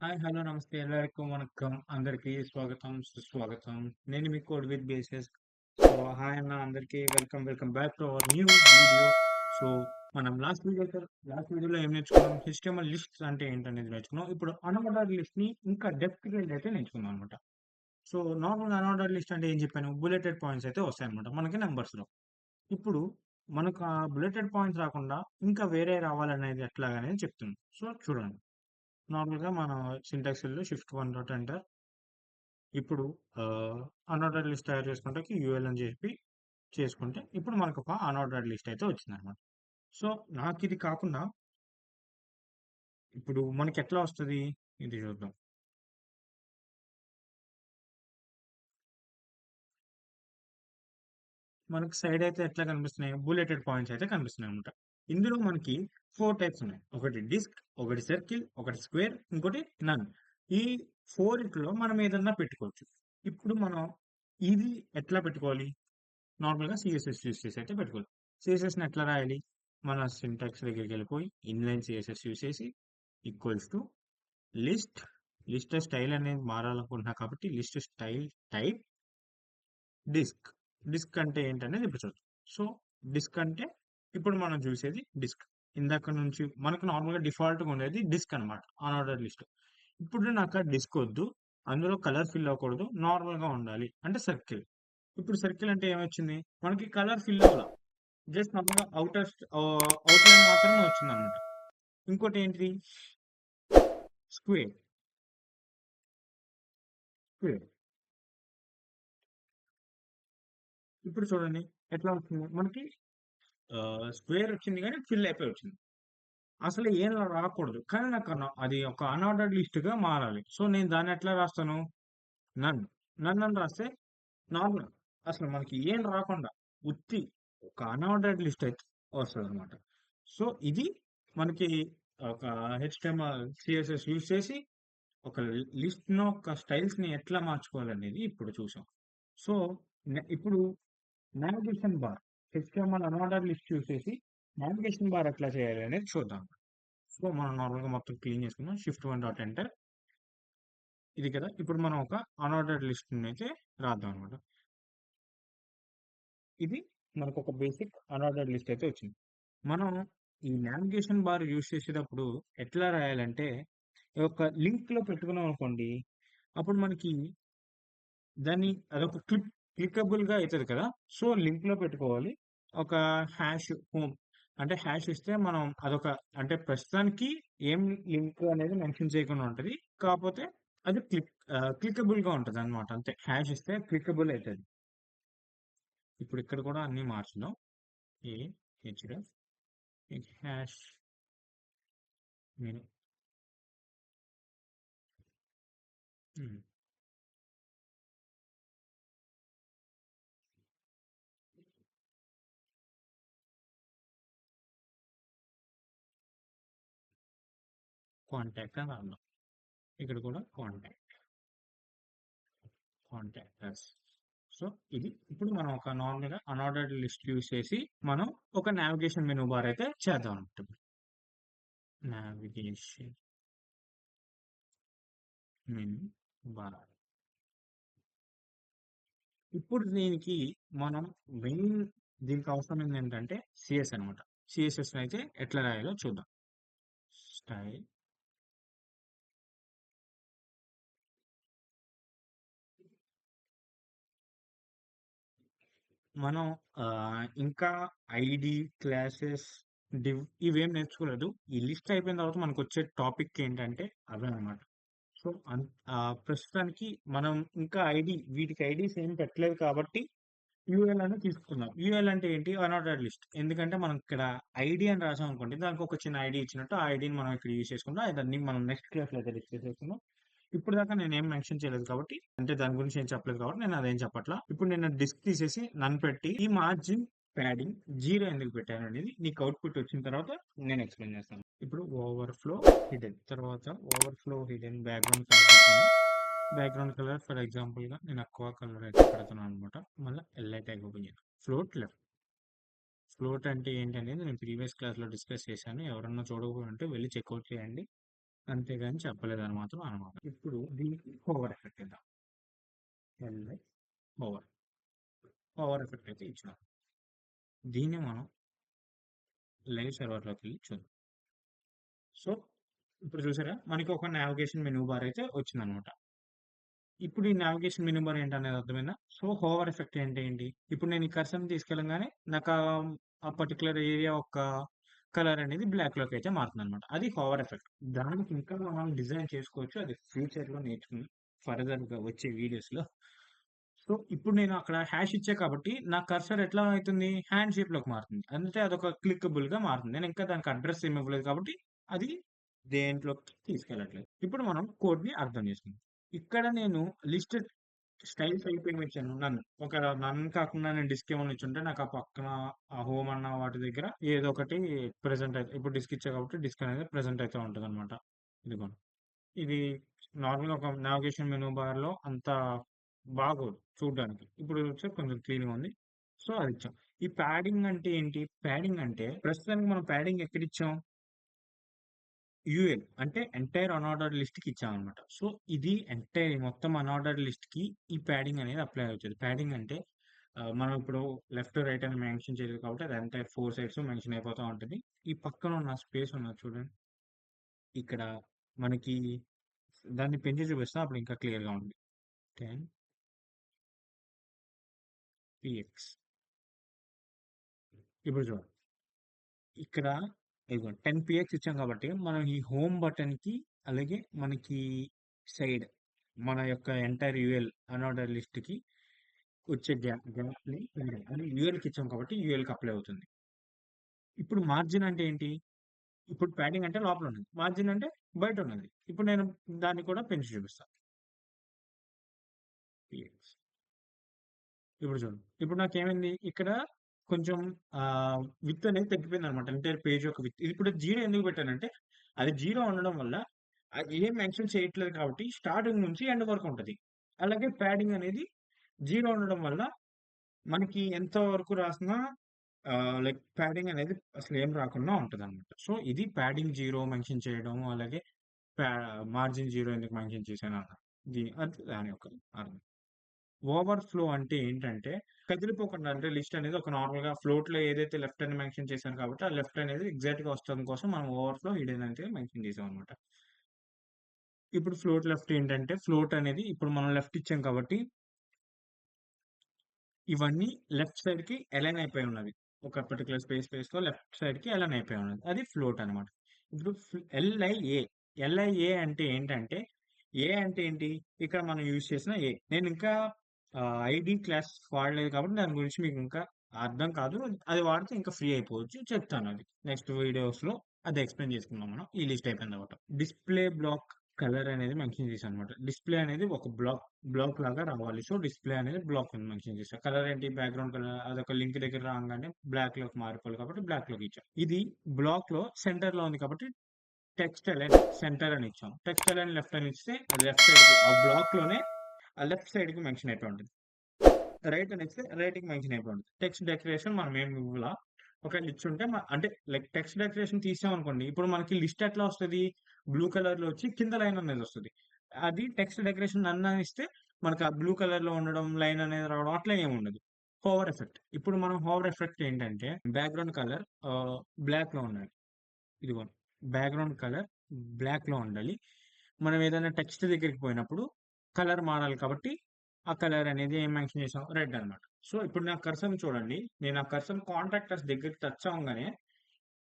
Hi, hello, నమస్తే. ಎಲ್ಲರಿಗೂ వణకం. అందరికీ స్వాగతం, సుస్వాగతం. నేను మీ code with basis. So, hi అన్న అందరికీ welcome back to our new video. So, మనం లాస్ట్ వీడియోలో ఏం నేర్చుకున్నాం? HTML లిస్ట్స్ అంటే ఏంటనేది నేర్చుకున్నాం. ఇప్పుడు అన్ఆర్డర్డ్ లిస్ట్‌ని ఇంకా డెప్త్‌గా అయితే నేర్చుకుందాం అనమాట. సో, నార్మల్‌గా అన్ఆర్డర్డ్ లిస్ట్ అంటే ఏం చెప్పాను? బుల్లెటెడ్ పాయింట్స్ అయితే వస్తాయన్నమాట మనకి నంబర్స్‌లో. ఇప్పుడు మనకు ఆ బుల్లెటెడ్ పాయింట్స్ రాకుండా ఇంకా వేరే రావాలనేది ఎట్లాగనేది చెప్తున్నాను. సో, చూడండి. నార్మల్‌గా మన సింటాక్స్‌లో షిఫ్ట్ 1 డాట్ ఎంటర్. ఇప్పుడు అన్ఆర్డర్డ్ లిస్ట్ తయారు చేసుకుంటాకి యూఎల్ అని చెప్పి చేసుకుంటే ఇప్పుడు మనకు ఒక అన్ఆర్డర్డ్ లిస్ట్ అయితే వచ్చిందనమాట. సో, నాకు ఇది కాకుండా ఇప్పుడు మనకి ఎట్లా వస్తది? ఇది చూద్దాం. మనకి సైడ్ అయితే ఎట్లా కనిపిస్తున్నాయి? బుల్లెటెడ్ పాయింట్స్ అయితే కనిపిస్తున్నాయన్నమాట. ఇందులో మనకి 4 టైప్స్ ఉన్నాయి. ఒకటి డిస్క్, ఒకటి సర్కిల్, ఒకటి స్క్వేర్, ఇంకోటి నన్. ఈ 4 మనం ఏదన్నా పెట్టుకోవచ్చు. ఇప్పుడు మనం ఇది ఎట్లా పెట్టుకోవాలి? నార్మల్‌గా సీఎస్ఎస్ యూజ్ చేసి అయితే పెట్టుకోవాలి. సీఎస్ఎస్‌ని ఎట్లా రాయాలి? మన సింటాక్స్ దగ్గరికెళ్ళిపోయి ఇన్‌లైన్ సీఎస్ఎస్ యూజ్ చేసి equals to list, list style అనేది మారాలనుకుంటున్నా కాబట్టి list style type disc. Disc అంటే ఏంటనేది ఇప్పుడు చూద్దాం. సో, డిస్క్ అంటే ఇప్పుడు మనం చూసేది డిస్క్. ఇందాక నుంచి మనకు నార్మల్‌గా డిఫాల్ట్‌గా ఉండేది డిస్క్ అనమాట. Unordered list. ఇప్పుడు నాకు ఆ డిస్క్ వద్దు. అందులో కలర్ ఫిల్ అవ్వకూడదు. నార్మల్‌గా ఉండాలి. అంటే సర్కిల్. ఇప్పుడు సర్కిల్ అంటే ఏమొచ్చింది? మనకి కలర్ ఫిల్ అవ్వల. జస్ట్ నార్మల్‌గా ఔట్‌లైన్ మాత్రమే వచ్చిందనమాట. ఇంకోటి ఏంటిది? స్క్వేర్. స్క్వేర్. ఇప్పుడు చూడండి ఎట్లా వచ్చింది? మనకి స్క్వేర్ వచ్చింది గానీ ఫిల్ అయిపోయి వచ్చింది. అసలు ఏం రాకూడదు. కానీ నాకు అది ఒక అన్ఆర్డర్డ్ లిస్ట్‌గా మారాలి. సో, నేను దాన్ని ఎట్లా రాస్తాను? నన్. నన్ అని రాస్తే నార్మల్. అసలు మనకి ఏం రాకుండా ఉత్తి ఒక అన్ఆర్డర్డ్ లిస్ట్ అయితే వస్తదనమాట. సో, ఇది మనకి ఒక హెచ్‌టీఎంఎల్, సీఎస్ఎస్ యూజ్ చేసి ఒక లిస్ట్‌ను ఒక స్టైల్స్‌ని ఎట్లా మార్చుకోవాలనేది ఇప్పుడు చూసాం. సో, ఇప్పుడు navigation bar, HTML unordered list చూసేసి నావిగేషన్ బార్ ఎట్లా చేయాలి అనేది చూద్దాం. సో, మనం నార్మల్‌గా మొత్తం క్లీన్ చేసుకుందాం. Shift 1 dot enter. ఇది కదా! ఇప్పుడు మనం ఒక అన్ఆర్డర్డ్ లిస్ట్‌ని అయితే రాద్దాం అనమాట. ఇది మనకొక బేసిక్ అన్ఆర్డర్డ్ లిస్ట్ అయితే వచ్చింది. మనం ఈ నావిగేషన్ బార్ యూజ్ చేసేటప్పుడు ఎట్లా రాయాలంటే, ఒక లింక్‌లో పెట్టుకున్నాం అనుకోండి, అప్పుడు మనకి దాన్ని అదొక క్లిక్కబుల్‌గా అయితది కదా! సో, లింక్‌లో పెట్టుకోవాలి. ఒక హోమ్ అంటే హాష్ ఇస్తే మనం అదొక అంటే ప్రస్తుతానికి ఏం లింక్ అనేది మెన్షన్ చేయకుండా ఉంటది. కాపోతే అది క్లిక్కబుల్‌గా ఉంటదనమాట అంతే. హాష్ ఇస్తే క్లిక్కబుల్ అయితది. ఇప్పుడు ఇక్కడ కూడా అన్నీ మార్చుదాం. ఏ హెచ్‌డెఫ్ హాష్ నేను హ్మ్. కాంటాక్ట్ అని రాద్దాం. ఇక్కడ కూడా కాంటాక్ట్ అస్. సో, ఇది ఇప్పుడు మనం ఒక నార్మల్‌గా అన్ఆర్డర్డ్ లిస్ట్ యూజ్ చేసి మనం ఒక నావిగేషన్ మెనూ బార్ అయితే చేద్దాం అన్నమాట. Navigation menu bar. ఇప్పుడు దీనికి మనం మెయిన్ దీనికి అవసరమైంది ఏంటంటే సిఎస్ అనమాట. సిఎస్ఎస్ అయితే ఎట్లా రాయాలో చూద్దాం. స్టైల్ మనం ఇంకా ఐడి, క్లాసెస్, డివ్ ఇవేం నేర్చుకోలేదు. ఈ లిస్ట్ అయిపోయిన తర్వాత మనకొచ్చే టాపిక్ ఏంటంటే అవే అనమాట. సో, ప్రస్తుతానికి మనం ఇంకా వీటికి ఐడీస్ ఏం పెట్టలేదు కాబట్టి యూఎల్ అని తీసుకుందాం. యూఎల్ అంటే ఏంటి? Unordered list. ఎందుకంటే మనం ఇక్కడ ఐడీ అని రాసామనుకోండి, దానికి ఒక చిన్న ఐడీ ఇచ్చినట్టు ఆ ఐడీని మనం ఇక్కడ యూజ్ చేసుకుందాం. దాన్ని మనం నెక్స్ట్ క్లాస్‌లో అయితే డిస్కస్ చేసుకుందాం. ఇప్పటిదాకా నేనేం మెన్షన్ చేయలేదు కాబట్టి, అంటే దాని గురించి ఏం చెప్పలేదు కాబట్టి నేను అదేం చెప్పట్లా. ఇప్పుడు నేను డిస్క్ తీసేసి నన్ పెట్టి ఈ మార్జిన్ ప్యాడింగ్ 0 ఎందుకు పెట్టాననేది నీకు అవుట్‌పుట్ వచ్చిన తర్వాత నేను ఎక్స్‌ప్లెయిన్ చేస్తాను. ఇప్పుడు ఓవర్‌ఫ్లో హిడెన్ తర్వాత ఓవర్‌ఫ్లో హిడెన్ బ్యాక్‌గ్రౌండ్ కలర్ పెట్టాను. బ్యాక్‌గ్రౌండ్ కలర్ ఫర్ ఎగ్జాంపుల్‌గా నేను అక్వా కలర్ అయితే పెడుతున్నాను అనమాట. మళ్ళా ఎల్ఐ ట్యాగ్ ఓపెన్ చేయాలి. Float left. ఫ్లోట్ అంటే ఏంటనేది నేను ప్రీవియస్ క్లాస్‌లో డిస్కస్ చేశాను. ఎవరన్నా చూడకపోయి ఉంటే వెళ్లి చెక్‌ఔట్ చేయండి. అంతేగాని చెప్పలేదని మాత్రం అనమాట. ఇప్పుడు దీనికి ఓవర్ ఎఫెక్ట్ ఇద్దాం. ఎల్ఐ ఓవర్ ఓవర్ ఎఫెక్ట్ అయితే ఇచ్చినాం. దీన్ని మనం లైవ్ సర్వర్లోకి వెళ్ళి చూద్దాం. సో ఇప్పుడు చూసారా మనకి ఒక నావిగేషన్ మెనూ బార్ అయితే వచ్చిందనమాట. ఇప్పుడు ఈ నావిగేషన్ మెనూ బార్ ఏంటనేది అర్థమైందా? సో ఓవర్ ఎఫెక్ట్ అంటే ఏంటి? ఇప్పుడు నేను ఈ కర్సర్ని తీసుకెళ్ళగానే నాకు ఆ పర్టికులర్ ఏరియా యొక్క కలర్ అనేది బ్లాక్ లోకి అయితే మారుతుంది అనమాట. అది ఓవర్ ఎఫెక్ట్. దానికి ఇంకా మనం డిజైన్ చేసుకోవచ్చు. అది ఫ్యూచర్ లో నేర్చుకుని ఫర్దర్ గా వచ్చే వీడియోస్ లో. సో ఇప్పుడు నేను అక్కడ హ్యాష్ ఇచ్చా కాబట్టి నా కర్సర్ ఎట్లా అవుతుంది? హ్యాండ్ షేప్ లోకి మారుతుంది. అంటే అదొక క్లిక్కబుల్ గా మారుతుంది. నేను ఇంకా దానికి అడ్రస్ ఏమి ఇవ్వలేదు కాబట్టి అది దేంట్లోకి తీసుకెళ్ళట్లేదు. ఇప్పుడు మనం కోడ్ ని అర్థం చేసుకుందాం. ఇక్కడ నేను లిస్ట్ స్టైల్స్ అయిపోయి ఇచ్చాను. నన్ను కాకుండా నేను డిస్క్ ఏమన్నా ఇచ్చుంటే నాకు ఆ పక్కన ఆ హోమ్ అన్న వాటి దగ్గర ఏదో ఒకటి ప్రెజెంట్ అయితే ఇప్పుడు డిస్క్ ఇచ్చా కాబట్టి డిస్క్ అనేది ప్రెజెంట్ అయితే ఉంటుంది అనమాట. ఇదిగోండి. ఇది నార్మల్‌గా ఒక నావిగేషన్ మెనూ బార్‌లో అంత బాగోదు చూడ్డానికి. ఇప్పుడు వచ్చి కొంచెం క్లీన్‌గా ఉంది. సో, అదిచ్చాం. ఈ ప్యాడింగ్ అంటే ఏంటి? ప్యాడింగ్ అంటే ప్రస్తుతానికి మనం ప్యాడింగ్ ఎక్కడిచ్చాం? యూఎల్ అంటే ఎంటైర్ అన్‌ఆర్డర్డ్ లిస్ట్‌కి ఇచ్చామనమాట. సో, ఇది ఎంటైర్ మొత్తం అన్‌ఆర్డర్డ్ లిస్ట్‌కి ఈ ప్యాడింగ్ అనేది అప్లై అవుతది. ప్యాడింగ్ అంటే మనం ఇప్పుడు లెఫ్ట్, రైట్ అని మెన్షన్ చేయలేదు కాబట్టి అది ఎంటైర్ 4 సైడ్స్ మెన్షన్ అయిపోతా ఉంటది. ఈ పక్కన ఉన్న స్పేస్ ఉన్నది చూడండి. ఇక్కడ మనకి దాన్ని పెంచి చూపిస్తా అప్పుడు ఇంకా క్లియర్‌గా ఉంది. 10 పీఎక్స్. ఇప్పుడు చూడండి. ఇక్కడ ఇదిగోండి 10 పీఎక్స్ ఇచ్చాం కాబట్టి మనం ఈ హోమ్ బటన్‌కి అలాగే మనకి సైడ్ మన యొక్క ఎంటైర్ యూఎల్ అన్‌ఆర్డర్డ్ లిస్ట్‌కి వచ్చే గ్యాప్‌ని అది యూఎల్‌కి ఇచ్చాం కాబట్టి యూఎల్‌కి అప్లై అవుతుంది. ఇప్పుడు మార్జిన్ అంటే ఏంటి? ఇప్పుడు ప్యాడింగ్ అంటే లోపల ఉన్నది. మార్జిన్ అంటే బయట ఉన్నది. ఇప్పుడు నేను దాన్ని కూడా పెంచి చూపిస్తా. పీఎక్స్. ఇప్పుడు చూడండి. ఇప్పుడు నాకేమైంది? ఇక్కడ కొంచెం విడ్త్ అనేది తగ్గిపోయిందనమాట. ఎంటైర్ పేజ్ యొక్క విడ్త్. ఇప్పుడు 0 ఎందుకు పెట్టానంటే, అది 0 ఉండడం వల్ల అది ఏం మెన్షన్ చేయట్లేదు కాబట్టి స్టార్టింగ్ నుంచి ఎండ్ వరకు ఉంటది. అలాగే ప్యాడింగ్ అనేది 0 ఉండడం వల్ల మనకి ఎంత వరకు రాసినా లైక్ ప్యాడింగ్ అనేది అసలేం రాకుండా ఉంటదనమాట. సో, ఇది ప్యాడింగ్ 0 మెన్షన్ చేయడం, అలాగే ప్యా మార్జిన్ 0 ఎందుకు మెన్షన్ చేశానన్న అది దాని యొక్క అర్థం. ఓవర్‌ఫ్లో అంటే ఏంటంటే, కదిలిపోకుండా అంటే లిస్ట్ అనేది ఒక నార్మల్‌గా ఫ్లోట్‌లో ఏదైతే లెఫ్ట్ అని మెన్షన్ చేశాను కాబట్టి, ఆ లెఫ్ట్ అనేది ఎగ్జాక్ట్‌గా వస్తడం కోసం మనం ఓవర్‌ఫ్లో హిడెన్ అయితే మెన్షన్ చేసామనమాట. ఇప్పుడు ఫ్లోట్ లెఫ్ట్ ఏంటంటే, ఫ్లోట్ అనేది ఇప్పుడు మనం లెఫ్ట్ ఇచ్చాం కాబట్టి, ఇవన్నీ లెఫ్ట్ సైడ్‌కి అలైన్ అయిపోయి ఉన్నవి. ఒక పర్టిక్యులర్ స్పేస్‌లో లెఫ్ట్ సైడ్‌కి అలైన్ అయిపోయి ఉన్నది. అది ఫ్లోట్ అనమాట. ఇప్పుడు ఎల్ఐఏ. ఎల్ఐఏ అంటే ఏంటంటే, ఏ అంటే ఏంటి? ఇక్కడ మనం యూజ్ చేసిన ఏ. నేను ఇంకా ఐడీ క్లాస్ వాడలేదు కాబట్టి దాని గురించి మీకు ఇంకా అర్థం కాదు. అది వాడితే ఇంకా ఫ్రీ అయిపోవచ్చు. చెప్తాను అది. నెక్స్ట్ వీడియోస్‌లో అది ఎక్స్‌ప్లెయిన్ చేసుకుందాం మనం. ఈ లిస్ట్ అయిపోయిన తర్వాత. డిస్‌ప్లే బ్లాక్ కలర్ అనేది మెన్షన్ చేశాననమాట. డిస్‌ప్లే అనేది ఒక బ్లాక్ లాగా రావాలి. సో, డిస్‌ప్లే అనేది బ్లాక్ అని మెన్షన్ చేశా. కలర్ ఏంటి? బ్యాక్‌గ్రౌండ్ కలర్ అదొక లింక్ దగ్గర రాంగానే బ్లాక్‌లోకి మారిపోవాలి కాబట్టి బ్లాక్‌లోకి ఇచ్చా. ఇది బ్లాక్‌లో సెంటర్‌లో ఉంది కాబట్టి టెక్స్ట్ అలైన్ సెంటర్ అని ఇచ్చాం. టెక్స్ట్ అలైన్ లెఫ్ట్ అని ఇస్తే అది లెఫ్ట్ సైడ్‌కి ఆ బ్లాక్‌లోనే ఆ లెఫ్ట్ సైడ్‌కి మెన్షన్ అయిపోయి ఉంటది. రైట్ అని ఇస్తే రైట్‌కి మెన్షన్ అయిపోయి ఉంటది. టెక్స్ట్ డెకరేషన్ మనం ఏమి ఇవ్వలా. ఒకవేళ ఇచ్చుంటే అంటే లైక్ టెక్స్ట్ డెకరేషన్ తీసామనుకోండి. ఇప్పుడు మనకి లిస్ట్ ఎట్లా వస్తది? బ్లూ కలర్‌లో వచ్చి కింద లైన్ అనేది వస్తది. అది టెక్స్ట్ డెకరేషన్ నన్ అని ఇస్తే మనకు ఆ బ్లూ కలర్‌లో ఉండడం, లైన్ అనేది రావడం అట్లా ఏమి ఉండదు. Hover effect. ఇప్పుడు మనం హోవర్ ఎఫెక్ట్ ఏంటంటే బ్యాక్‌గ్రౌండ్ కలర్ బ్లాక్‌లో ఉండాలి. ఇదిగోండి. బ్యాక్‌గ్రౌండ్ కలర్ బ్లాక్‌లో ఉండాలి. మనం ఏదైనా టెక్స్ట్ దగ్గరికి పోయినప్పుడు కలర్ మారాలి కాబట్టి, ఆ కలర్ అనేది ఏం మెన్షన్ చేసాం? రెడ్ అన్నమాట. సో, ఇప్పుడు నా కర్సర్‌ని చూడండి. నేను ఆ కర్సర్ కాంట్రాక్టర్స్ దగ్గరికి టచ్ అవ్వంగానే,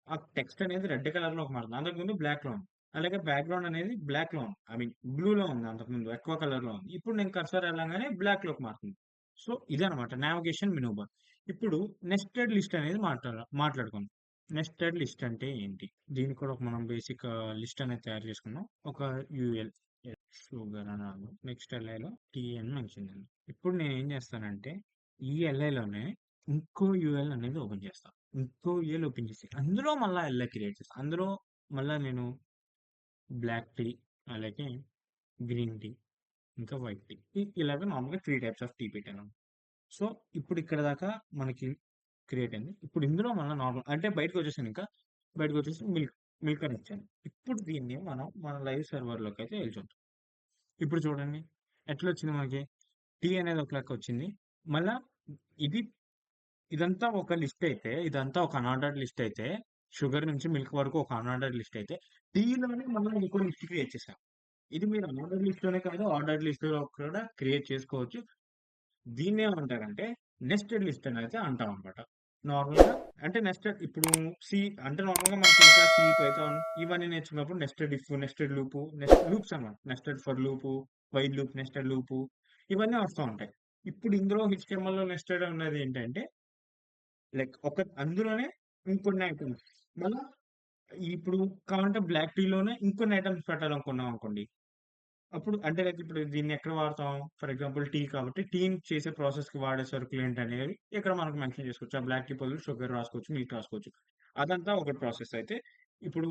ఆ టెక్స్ట్ అనేది రెడ్ కలర్‌లోకి మారుతుంది. అంతకుముందు బ్లాక్‌లో ఉంది. అలాగే బ్యాక్‌గ్రౌండ్ అనేది బ్లాక్‌లో ఉంది. ఐ మీన్ బ్లూలో ఉంది అంతకుముందు. ఎక్కువ కలర్‌లో ఉంది. ఇప్పుడు నేను కర్సర్ ఎళ్ళంగానే బ్లాక్‌లోకి మారుతుంది. సో, ఇదనమాట నావిగేషన్ మెనూ బార్. ఇప్పుడు నెస్టెడ్ లిస్ట్ అనేది మాట్లాడుకుందాం. నెస్టెడ్ లిస్ట్ అంటే ఏంటి? దీనికి కూడా ఒక మనం బేసిక్ లిస్ట్ అనేది తయారు చేసుకున్నాం. ఒక యూఎల్ షుగర్ అని అన్నాను. నెక్స్ట్ ఎల్ఐలో టీ అని మెన్షన్ చేయండి. ఇప్పుడు నేను ఏం చేస్తానంటే ఈ ఎల్ఐలోనే ఇంకో యూఎల్ అనేది ఓపెన్ చేస్తాను. ఇంకో యూఎల్ ఓపెన్ చేసి అందులో మళ్ళా ఎల్ఐ క్రియేట్ చేస్తాను. అందులో మళ్ళా నేను బ్లాక్ టీ అలాగే గ్రీన్ టీ ఇంకా వైట్ టీ ఇలాగ నార్మల్గా 3 టైప్స్ ఆఫ్ టీ పెట్టాను. సో ఇప్పుడు ఇక్కడ దాకా మనకి క్రియేట్ అయింది. ఇప్పుడు ఇందులో మళ్ళీ నార్మల్ అంటే బయటకు వచ్చేసాను ఇంకా బయటకు వచ్చేసి మిల్క్. మిల్క్ అని ఇచ్చాను. ఇప్పుడు దీన్ని మనం మన లైవ్ సర్వర్‌లోకి అయితే ఎళ్ళిచూద్దాం. ఇప్పుడు చూడండి ఎట్లొచ్చింది మనకి. టీ అనేది ఒక లెక్క వచ్చింది. మళ్ళా ఇది ఇదంతా ఒక లిస్ట్ అయితే, ఇదంతా ఒక అనార్డర్డ్ లిస్ట్ అయితే, షుగర్ నుంచి మిల్క్ వరకు ఒక అనార్డర్డ్ లిస్ట్ అయితే, టీలోనే మళ్ళీ ఇంకో లిస్ట్ క్రియేట్ చేశాం. ఇది మీరు అనార్డర్డ్ లిస్ట్‌లోనే కాదు, ఆర్డర్డ్ లిస్ట్‌లో కూడా క్రియేట్ చేసుకోవచ్చు. దీన్నేమంటారంటే నెస్టెడ్ లిస్ట్ అని అయితే అంటామనమాట. నార్మల్‌గా అంటే నెస్టెడ్ ఇప్పుడు సి అంటే నార్మల్‌గా మనకి ఇంకా సి, పైథాన్ ఇవన్నీ నేర్చుకున్నప్పుడు nested if, nested loop, loops అన్నమాట. Nested for loop, while loop, nested loop ఇవన్నీ వస్తా ఉంటాయి. ఇప్పుడు ఇందులో హెచ్‌టీఎంఎల్‌లో నెస్టెడ్ ఉన్నది ఏంటంటే లైక్ ఒక అందులోనే ఇంకొన్ని ఐటెమ్స్ మళ్ళా ఇప్పుడు కావాలంటే బ్లాక్ టీలోనే ఇంకొన్ని ఐటెమ్స్ పెట్టాలనుకున్నాం అనుకోండి. అప్పుడు అంటే లైక్ ఇప్పుడు దీన్ని ఎక్కడ వాడతాం? ఫర్ ఎగ్జాంపుల్ టీ కాబట్టి టీని చేసే ప్రాసెస్‌కి వాడే సరుకులేంటనేవి ఇక్కడ మనకు మెన్షన్ చేసుకోవచ్చు. ఆ బ్లాక్ టీ బదులు షుగర్ రాసుకోవచ్చు, మిల్క్ రాసుకోవచ్చు. అదంతా ఒక ప్రాసెస్ అయితే, ఇప్పుడు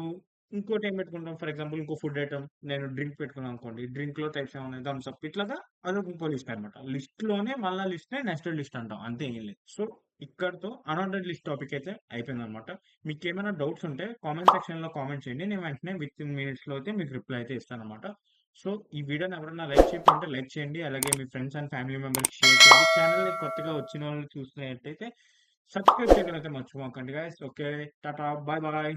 ఇంకోటేం పెట్టుకుంటాం ఫర్ ఎగ్జాంపుల్ ఇంకో ఫుడ్ ఐటెమ్ నేను డ్రింక్ పెట్టుకున్నాననుకోండి. డ్రింక్‌లో టైప్స్ ఏమున్నాయి? థమ్స్ అప్ ఇట్లాగా అదొక ఇంకో లిస్ట్ అనమాట. లిస్ట్‌లోనే మళ్ళా లిస్ట్‌నే నెస్టెడ్ లిస్ట్ అంటాం. అంతే ఏం లేదు. సో, ఇక్కడితో అన్‌ఆర్డర్డ్ లిస్ట్ టాపిక్ అయితే అయిపోయిందనమాట. మీకేమైనా డౌట్స్ ఉంటే కామెంట్ సెక్షన్‌లో కామెంట్ చేయండి. నేను వెంటనే వితిన్ మినిట్స్‌లో అయితే మీకు రిప్లై అయితే ఇస్తాననమాట. సో, ఈ వీడియోని ఎవరైనా లైక్ చేయకపోతే లైక్ చేయండి. అలాగే మీ ఫ్రెండ్స్ అండ్ ఫ్యామిలీ మెంబర్స్‌కి షేర్ చేయండి. ఛానెల్‌ని కొత్తగా వచ్చినోళ్ళు చూస్తున్నట్టయితే సబ్స్క్రైబ్ చేయడం అయితే మర్చిపోకండి guys. Okay. Tata. Bye bye.